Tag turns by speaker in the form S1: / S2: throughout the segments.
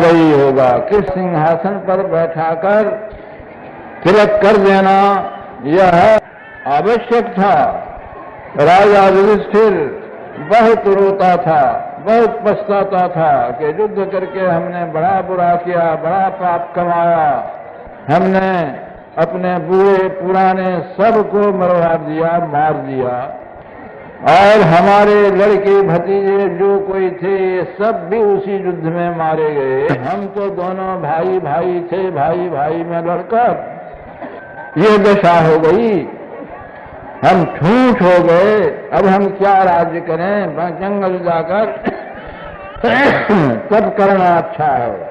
S1: वही होगा कि सिंहासन पर बैठाकर तिलक कर देना यह आवश्यक था। राजा युधिष्ठिर बहुत रोता था, बहुत पछताता था कि युद्ध करके हमने बड़ा बुरा किया, बड़ा पाप कमाया, हमने अपने बूढ़े पुराने सबको मरवा दिया, मार दिया, और हमारे लड़के भतीजे जो कोई थे ये सब भी उसी युद्ध में मारे गए। हम तो दोनों भाई भाई थे, भाई भाई में लड़कर ये दशा हो गई, हम ठूठ हो गए। अब हम क्या राज्य करें, जंगल जाकर तब करना अच्छा है।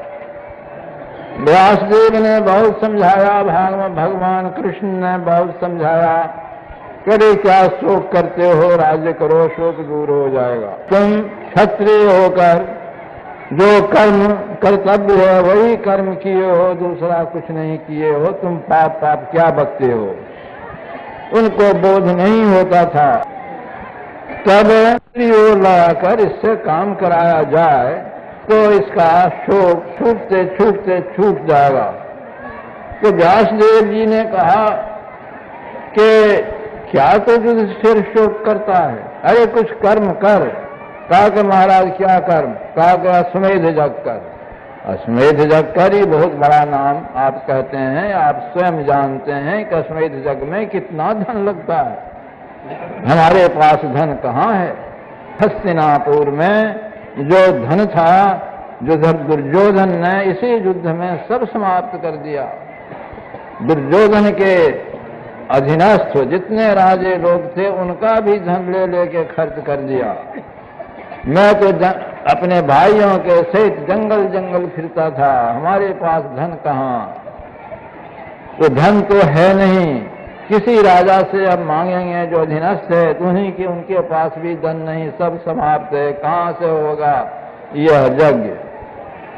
S1: व्यासदेव ने बहुत समझाया, भगवान कृष्ण ने बहुत समझाया, करे क्या शोक करते हो, राज्य करो, शोक दूर हो जाएगा। तुम क्षत्रिय होकर जो कर्म कर्तव्य है वही कर्म किए हो, दूसरा कुछ नहीं किए हो, तुम पाप पाप क्या बकते हो। उनको बोध नहीं होता था। तब ओर लगाकर इससे काम कराया जाए तो इसका शोक छूटते छूटते छूट जाएगा। तो व्यासदेव जी ने कहा कि क्या तो युधिष्ठिर शोक करता है, अरे कुछ कर्म कर। कहा कि महाराज क्या कर्म? कहा कि अश्वमेध यज्ञ कर। अश्वमेध यज्ञ कर ही बहुत बड़ा नाम आप कहते हैं, आप स्वयं जानते हैं कि अश्वमेध यज्ञ में कितना धन लगता है। हमारे पास धन कहाँ है? हस्तिनापुर में जो धन था, जो दुर्योधन ने इसी युद्ध में सब समाप्त कर दिया। दुर्योधन के अधीनस्थ जितने राजे लोग थे उनका भी धन ले लेके खर्च कर दिया। मैं तो अपने भाइयों के सहित जंगल जंगल फिरता था, हमारे पास धन कहाँ? तो धन तो है नहीं, किसी राजा से अब मांगेंगे जो अधीनस्थ है, तो उन्हीं के उनके पास भी धन नहीं, सब समाप्त है, कहाँ से होगा यह यज्ञ?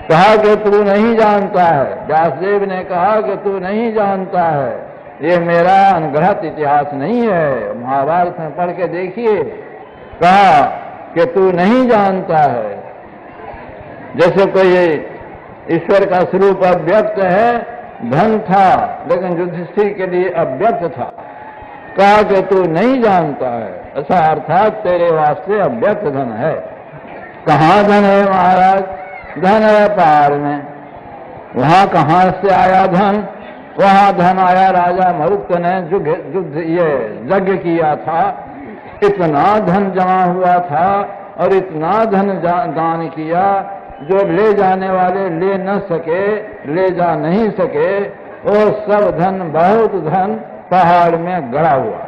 S1: कहा कि तू नहीं जानता है। व्यासदेव ने कहा कि तू नहीं जानता है, ये मेरा अनग्रहित इतिहास नहीं है, महाभारत में पढ़ के देखिए। कहा कि तू नहीं जानता है, जैसे कोई ईश्वर का स्वरूप अव्यक्त है, धन था लेकिन युधिष्ठिर के लिए अव्यक्त था। कहा कि तू नहीं जानता है, ऐसा अर्थात तेरे वास्ते अव्यक्त धन है। कहाँ धन है महाराज? धन है पहाड़ में। वहां कहाँ से आया धन? वहां धन आया राजा मरुत ने युद्ध ये यज्ञ किया था, इतना धन जमा हुआ था और इतना धन दान किया जो ले जाने वाले ले न सके, ले जा नहीं सके, और सब धन, बहुत धन पहाड़ में गड़ा हुआ।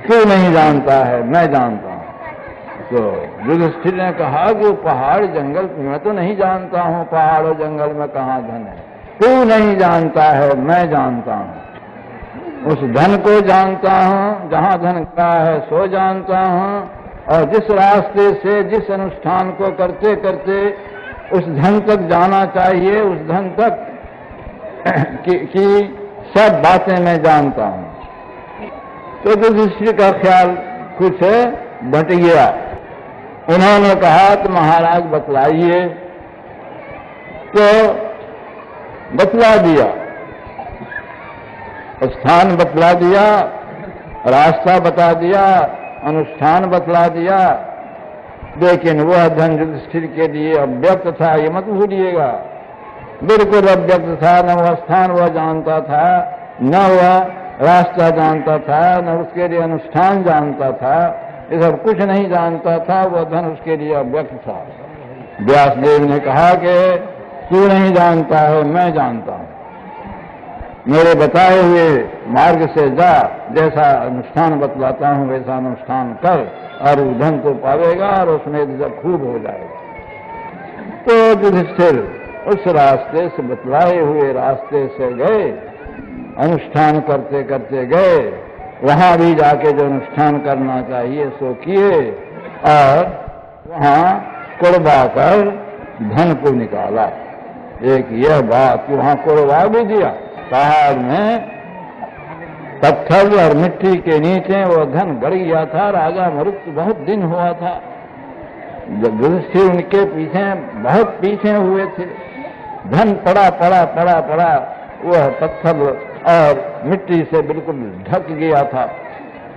S1: क्यों नहीं जानता है? मैं जानता हूं। तो युधिष्ठिर ने कहा कि पहाड़ जंगल, मैं तो नहीं जानता हूं पहाड़ और जंगल में कहाँ धन है। तू नहीं जानता है, मैं जानता हूं। उस धन को जानता हूं, जहां धन का है सो जानता हूं, और जिस रास्ते से जिस अनुष्ठान को करते करते उस धन तक जाना चाहिए, उस धन तक की सब बातें मैं जानता हूं। तो युधिष्ठिर का ख्याल कुछ बट गया। उन्होंने कहा तो महाराज बतलाइए। तो बतला दिया, स्थान बतला दिया, रास्ता बता दिया, अनुष्ठान बतला दिया, लेकिन वह धन युधिष्ठिर के लिए अव्यक्त था, ये मत भूलिएगा। बिल्कुल अव्यक्त था, न वह स्थान वह जानता था, न वह रास्ता जानता था, न उसके लिए अनुष्ठान जानता था, ये सब कुछ नहीं जानता था। वह धन उसके लिए अव्यक्त था। व्यासदेव ने कहा कि तू नहीं जानता है, मैं जानता हूं। मेरे बताए हुए मार्ग से जा, जैसा अनुष्ठान बतलाता हूं वैसा अनुष्ठान कर, और धन तो पावेगा और उसमें जब खूब हो जाएगा। तो युधिष्ठिर उस रास्ते से, बतलाए हुए रास्ते से गए, अनुष्ठान करते करते गए। वहां भी जाके जो अनुष्ठान करना चाहिए सो किए, और वहां कुड़वा कर धन को निकाला। एक यह बात कि वहां कुड़वा भी दिया, पहाड़ में पत्थर और मिट्टी के नीचे वो धन गड़ गया था। राजा मरुत बहुत दिन हुआ था, युधिष्ठिर उनके पीछे बहुत पीछे हुए थे, धन पड़ा पड़ा पड़ा पड़ा, वह पत्थर और मिट्टी से बिल्कुल ढक गया था,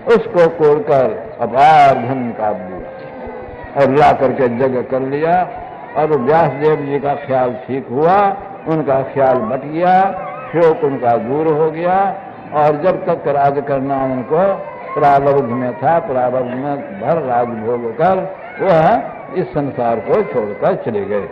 S1: उसको कोड़कर अपार धन निकाल दिया और ला करके जगह कर लिया। और व्यास देव जी का ख्याल ठीक हुआ, उनका ख्याल बट गया, शोक उनका दूर हो गया। और जब तक राज करना उनको प्रारब्ध में था, प्रारब्ध में भर राज भोग कर वह इस संसार को छोड़कर चले गए।